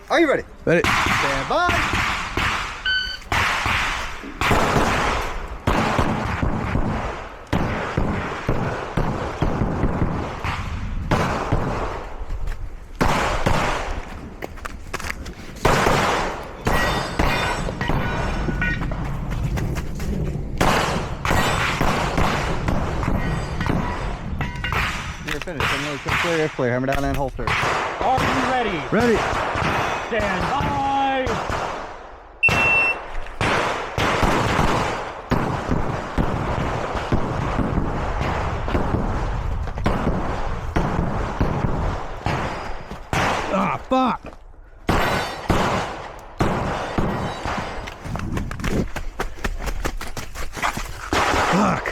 Are you ready? Ready. Stand by. You're finished. I'm going to clear, clear. Hammer down and holster. Are you ready? Ready. Stand by. Ah, fuck. Fuck.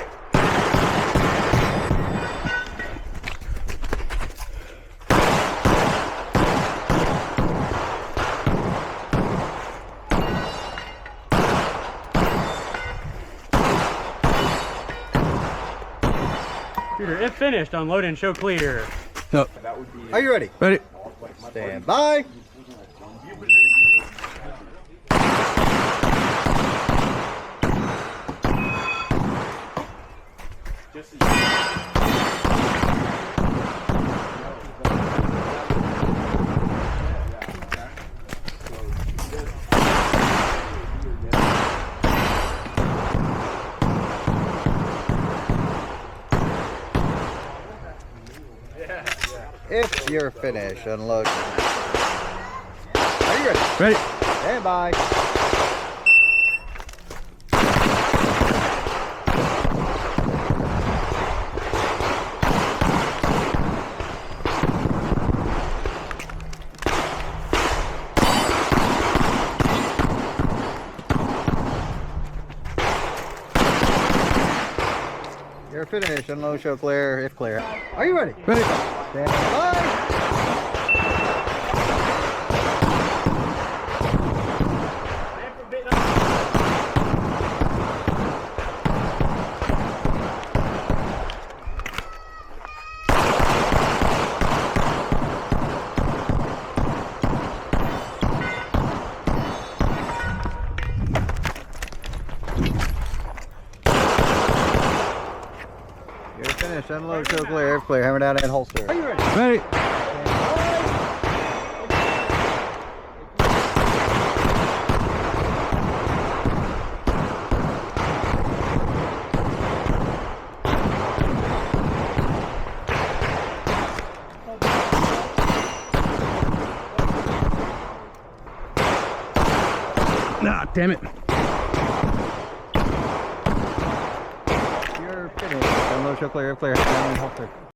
Shooter, if finished, unload and show clear. No. Are you ready? Ready. Stand by. If you're finished, unload. Are you ready? Ready. Stand by. You're finished. Unload, show clear, if clear. Are you ready? Ready. Stand by. You're finished. Unload, show clear, if clear. Hammer down and holster. Are you ready? Ready. Nah, damn it. You're finished. Unload, show clear, if clear. Hammer down and holster.